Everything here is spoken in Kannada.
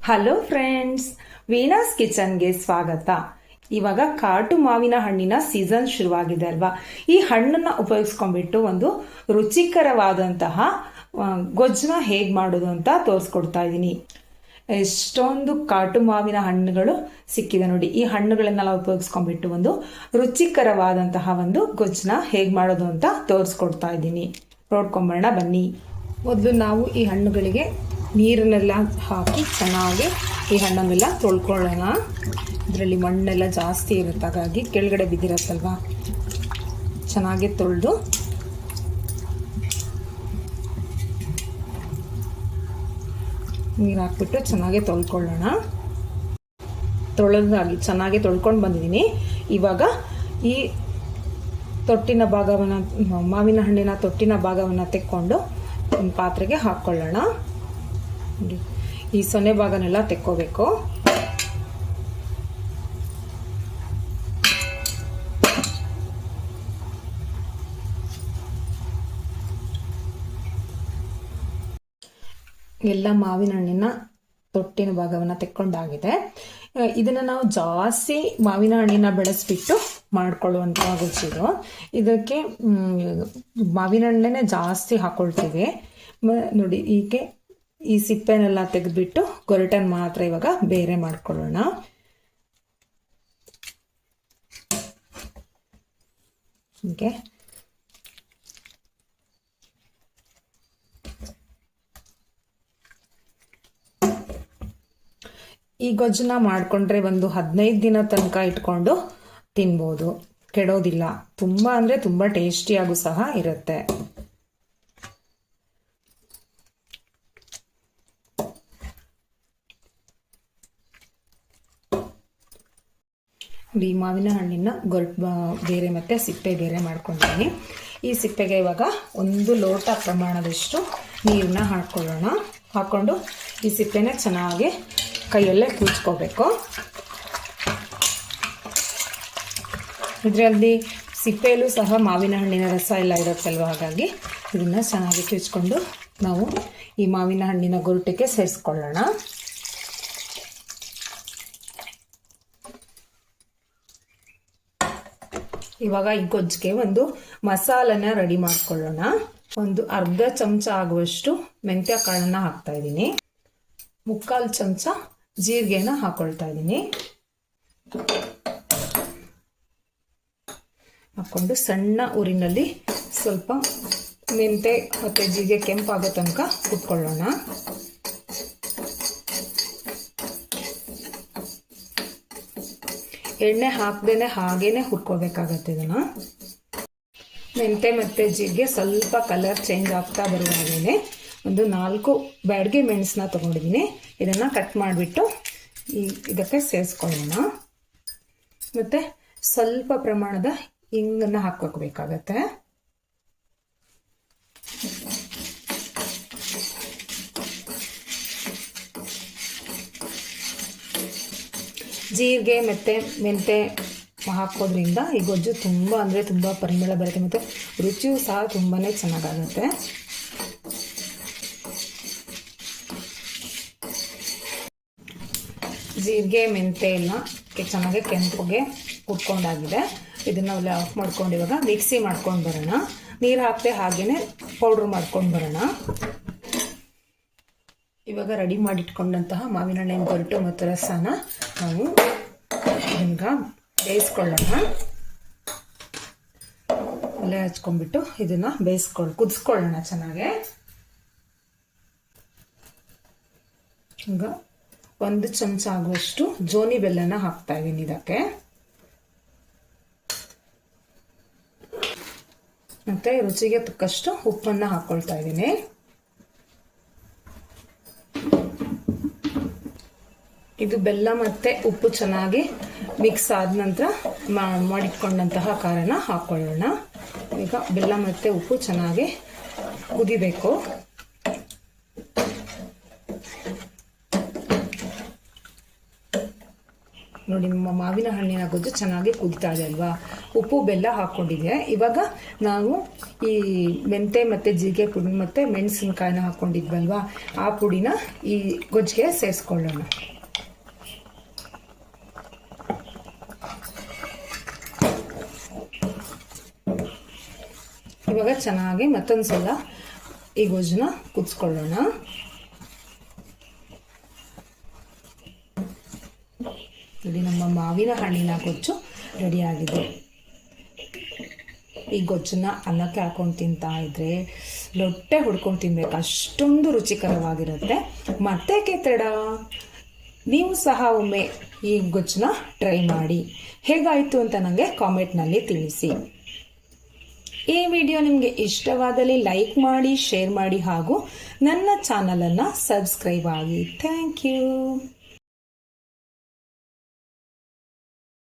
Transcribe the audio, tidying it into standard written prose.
ಹಲೋ ಫ್ರೆಂಡ್ಸ್, ವೀಣಾಸ್ ಕಿಚನ್ಗೆ ಸ್ವಾಗತ. ಇವಾಗ ಕಾಟು ಮಾವಿನ ಹಣ್ಣಿನ ಸೀಸನ್ ಶುರುವಾಗಿದೆ ಅಲ್ವಾ. ಈ ಹಣ್ಣನ್ನ ಉಪಯೋಗಿಸ್ಕೊಂಡ್ಬಿಟ್ಟು ಒಂದು ರುಚಿಕರವಾದಂತಹ ಗೊಜ್ಜನ್ನ ಹೇಗೆ ಮಾಡೋದು ಅಂತ ತೋರಿಸ್ಕೊಡ್ತಾ ಇದ್ದೀನಿ. ಎಷ್ಟೊಂದು ಕಾಟು ಮಾವಿನ ಹಣ್ಣುಗಳು ಸಿಕ್ಕಿದೆ ನೋಡಿ. ಈ ಹಣ್ಣುಗಳನ್ನೆಲ್ಲ ಉಪಯೋಗಿಸ್ಕೊಂಡ್ಬಿಟ್ಟು ಒಂದು ರುಚಿಕರವಾದಂತಹ ಒಂದು ಗೊಜ್ಜನ್ನ ಹೇಗೆ ಮಾಡೋದು ಅಂತ ತೋರಿಸ್ಕೊಡ್ತಾ ಇದ್ದೀನಿ. ನೋಡ್ಕೊಂಬರೋಣ ಬನ್ನಿ. ಮೊದಲು ನಾವು ಈ ಹಣ್ಣುಗಳಿಗೆ ನೀರನ್ನೆಲ್ಲ ಹಾಕಿ ಚೆನ್ನಾಗಿ ಈ ಹಣ್ಣನ್ನೆಲ್ಲ ತೊಳ್ಕೊಳ್ಳೋಣ. ಇದರಲ್ಲಿ ಮಣ್ಣೆಲ್ಲ ಜಾಸ್ತಿ ಇರುತ್ತೆ, ಹಾಗಾಗಿ ಕೆಳಗಡೆ ಬಿದ್ದಿರತ್ತಲ್ವ. ಚೆನ್ನಾಗಿ ತೊಳೆದು ನೀರು ಹಾಕ್ಬಿಟ್ಟು ಚೆನ್ನಾಗಿ ತೊಳ್ಕೊಳ್ಳೋಣ. ತೊಳೆದಾಗಿ ಚೆನ್ನಾಗಿ ತೊಳ್ಕೊಂಡು ಬಂದಿದ್ದೀನಿ. ಇವಾಗ ಈ ತೊಟ್ಟಿನ ಭಾಗವನ್ನು, ಮಾವಿನ ಹಣ್ಣಿನ ತೊಟ್ಟಿನ ಭಾಗವನ್ನು ತೆಕ್ಕೊಂಡು ಒಂದು ಪಾತ್ರೆಗೆ ಹಾಕ್ಕೊಳ್ಳೋಣ. ಈ ಸೊನೆ ಭಾಗನೆಲ್ಲ ತೆಕ್ಕೋಬೇಕು. ಎಲ್ಲ ಮಾವಿನ ಹಣ್ಣಿನ ತೊಟ್ಟಿನ ಭಾಗವನ್ನು ತೆಕ್ಕೊಂಡಾಗಿದೆ. ಇದನ್ನು ನಾವು ಜಾಸ್ತಿ ಮಾವಿನ ಹಣ್ಣಿನ ಬೆಳೆಸ್ಬಿಟ್ಟು ಮಾಡ್ಕೊಳ್ಳುವಂಥ ಗೊಜ್ಜಿದು. ಇದಕ್ಕೆ ಮಾವಿನ ಹಣ್ಣನ್ನೇ ಜಾಸ್ತಿ ಹಾಕೊಳ್ತೀವಿ ನೋಡಿ. ಈ ಸಿಪ್ಪೆನೆಲ್ಲ ತೆಗೆದ್ಬಿಟ್ಟು ಗೊರಟನ್ ಮಾತ್ರ ಇವಾಗ ಬೇರೆ ಮಾಡ್ಕೊಳ್ಳೋಣ. ಹೀಗೆ ಈ ಗೊಜ್ಜನ್ನ ಮಾಡಿಕೊಂಡ್ರೆ ಒಂದು 15 ದಿನ ತನಕ ಇಟ್ಕೊಂಡು ತಿನ್ಬೋದು, ಕೆಡೋದಿಲ್ಲ. ತುಂಬ ಅಂದರೆ ತುಂಬ ಟೇಸ್ಟಿಯಾಗೂ ಸಹ ಇರುತ್ತೆ. ಈ ಮಾವಿನ ಹಣ್ಣಿನ ಬೇರೆ ಮತ್ತು ಸಿಪ್ಪೆ ಬೇರೆ ಮಾಡ್ಕೊಂಡಿದ್ದೀನಿ. ಈ ಸಿಪ್ಪೆಗೆ ಇವಾಗ 1 ಲೋಟ ಪ್ರಮಾಣದಷ್ಟು ನೀರನ್ನ ಹಾಕ್ಕೊಳ್ಳೋಣ. ಹಾಕ್ಕೊಂಡು ಈ ಸಿಪ್ಪೆನ ಚೆನ್ನಾಗಿ ಕೈಯಲ್ಲೇ ಕೂಚ್ಕೋಬೇಕು. ಇದರಲ್ಲಿ ಸಿಪ್ಪೆಯಲ್ಲೂ ಸಹ ಮಾವಿನ ಹಣ್ಣಿನ ರಸ ಎಲ್ಲ ಇರುತ್ತಲ್ವ, ಹಾಗಾಗಿ ಇದನ್ನು ಚೆನ್ನಾಗಿ ಕಿಚ್ಕೊಂಡು ನಾವು ಈ ಮಾವಿನ ಹಣ್ಣಿನ ಗೊರಟಕ್ಕೆ ಸೇರಿಸ್ಕೊಳ್ಳೋಣ. ಇವಾಗ ಈ ಗೊಜ್ಜಿಗೆ ಒಂದು ಮಸಾಲನ ರೆಡಿ ಮಾಡ್ಕೊಳ್ಳೋಣ. ಒಂದು ಅರ್ಧ ಚಮಚ ಆಗುವಷ್ಟು ಮೆಂತ್ಯ ಕಾಳನ್ನ ಹಾಕ್ತಾ ಇದ್ದೀನಿ. 3/4 ಚಮಚ ಜೀರಿಗೆನ ಹಾಕೊಳ್ತಾ ಇದ್ದೀನಿ. ಹಾಕ್ಕೊಂಡು ಸಣ್ಣ ಊರಿನಲ್ಲಿ ಸ್ವಲ್ಪ ಮೆಂತೆ ಮತ್ತು ಜೀರಿಗೆ ಕೆಂಪಾಗೋ ತನಕ ಕುಟ್ಕೊಳ್ಳೋಣ. ಎಣ್ಣೆ ಹಾಕ್ದೇನೆ ಹಾಗೇನೆ ಹುರ್ಕೋಬೇಕಾಗತ್ತೆ. ಇದನ್ನು ಮೆಂತೆ ಮತ್ತು ಜೀರಿಗೆ ಸ್ವಲ್ಪ ಕಲರ್ ಚೇಂಜ್ ಆಗ್ತಾ ಬರುವಾಗಲೇ ಒಂದು 4 ಬ್ಯಾಡಗಿ ಮೆಣಸನ್ನ ತೊಗೊಂಡಿದ್ದೀನಿ. ಇದನ್ನು ಕಟ್ ಮಾಡಿಬಿಟ್ಟು ಇದಕ್ಕೆ ಸೇರಿಸ್ಕೊಳ್ಳೋಣ. ಮತ್ತು ಸ್ವಲ್ಪ ಪ್ರಮಾಣದ ಹಿಂಗನ್ನು ಹಾಕ್ಕೋಬೇಕಾಗತ್ತೆ. ಜೀರಿಗೆ ಮತ್ತು ಮೆಂತೆ ಹಾಕೋದ್ರಿಂದ ಈ ಗೊಜ್ಜು ತುಂಬ ಅಂದರೆ ತುಂಬ ಪರಿಮಳ ಬರುತ್ತೆ ಮತ್ತು ರುಚಿಯೂ ಸಹ ತುಂಬಾ ಚೆನ್ನಾಗಾಗುತ್ತೆ. ಜೀರಿಗೆ ಮೆಂತೆ ಎಲ್ಲ ಚೆನ್ನಾಗಿ ಕೆಂಪುಗೆ ಉಟ್ಕೊಂಡಾಗಿದೆ. ಇದನ್ನು ಒಳ್ಳೆ ಆಫ್ ಮಾಡ್ಕೊಂಡು ಇವಾಗ ಮಿಕ್ಸಿ ಮಾಡ್ಕೊಂಡು ಬರೋಣ. ನೀರು ಹಾಕದೆ ಹಾಗೇ ಪೌಡ್ರ್ ಮಾಡ್ಕೊಂಡು ಬರೋಣ. ಇವಾಗ ರೆಡಿ ಮಾಡಿಟ್ಕೊಂಡಂತಹ ಮಾವಿನ ಹಣ್ಣಿನ ಗೊರಟು ಮತ್ತು ರಸನ ನಾವು ಹಿಂಗೆ ಬೇಯಿಸ್ಕೊಳ್ಳೋಣ. ಒಲೆ ಹಚ್ಕೊಂಡ್ಬಿಟ್ಟು ಇದನ್ನು ಕುದಿಸ್ಕೊಳ್ಳೋಣ ಚೆನ್ನಾಗೆ. ಈಗ 1 ಚಮಚ ಆಗುವಷ್ಟು ಜೋನಿ ಬೆಲ್ಲನ ಹಾಕ್ತಾ ಇದ್ದೀನಿ ಇದಕ್ಕೆ. ಮತ್ತು ರುಚಿಗೆ ತಕ್ಕಷ್ಟು ಉಪ್ಪನ್ನು ಹಾಕ್ಕೊಳ್ತಾ ಇದ್ದೀನಿ. ಇದು ಬೆಲ್ಲ ಮತ್ತು ಉಪ್ಪು ಚೆನ್ನಾಗಿ ಮಿಕ್ಸ್ ಆದ ನಂತರ ಮಾಡಿಟ್ಕೊಂಡಂತಹ ಖಾರನ ಹಾಕ್ಕೊಳ್ಳೋಣ. ಈಗ ಬೆಲ್ಲ ಮತ್ತು ಉಪ್ಪು ಚೆನ್ನಾಗಿ ಕುದಿಬೇಕು. ನೋಡಿ ನಮ್ಮ ಮಾವಿನ ಹಣ್ಣಿನ ಗೊಜ್ಜು ಚೆನ್ನಾಗಿ ಕುದಿತಾ ಇದೆ ಅಲ್ವಾ. ಉಪ್ಪು ಬೆಲ್ಲ ಹಾಕ್ಕೊಂಡಿದೆ. ಇವಾಗ ನಾವು ಈ ಮೆಂತೆ ಮತ್ತು ಜೀರಿಗೆ ಪುಡಿ ಮತ್ತು ಮೆಣಸಿನ್ಕಾಯಿನ ಹಾಕ್ಕೊಂಡಿದ್ವಲ್ವಾ, ಆ ಪುಡಿನ ಈ ಗೊಜ್ಜಿಗೆ ಸೇರಿಸ್ಕೊಳ್ಳೋಣ. ಇವಾಗ ಚೆನ್ನಾಗಿ ಮತ್ತೊಂದು ಸಲ ಈ ಗೊಜ್ಜನ್ನ ಕುದಿಸ್ಕೊಳ್ಳೋಣ. ನೋಡಿ ನಮ್ಮ ಮಾವಿನ ಹಣ್ಣಿನ ಗೊಜ್ಜು ರೆಡಿಯಾಗಿದೆ. ಈ ಗೊಜ್ಜನ್ನ ಅನ್ನಕ್ಕೆ ಹಾಕೊಂಡು ತಿಂತಾ ಇದ್ರೆ ಲೊಟ್ಟೆ ಹುಡ್ಕೊಂಡು ತಿನ್ಬೇಕು, ಅಷ್ಟೊಂದು ರುಚಿಕರವಾಗಿರುತ್ತೆ. ಮತ್ತೇಕೆ ತಡ, ನೀವು ಸಹ ಒಮ್ಮೆ ಈ ಗೊಜ್ಜನ್ನ ಟ್ರೈ ಮಾಡಿ. ಹೇಗಾಯಿತು ಅಂತ ನನಗೆ ಕಾಮೆಂಟ್ನಲ್ಲಿ ತಿಳಿಸಿ. ಈ ವಿಡಿಯೋ ನಿಮಗೆ ಇಷ್ಟವಾದಲ್ಲಿ ಲೈಕ್ ಮಾಡಿ, ಶೇರ್ ಮಾಡಿ ಹಾಗೂ ನನ್ನ ಚಾನಲನ್ನು ಸಬ್ಸ್ಕ್ರೈಬ್ ಆಗಿ. Thank you.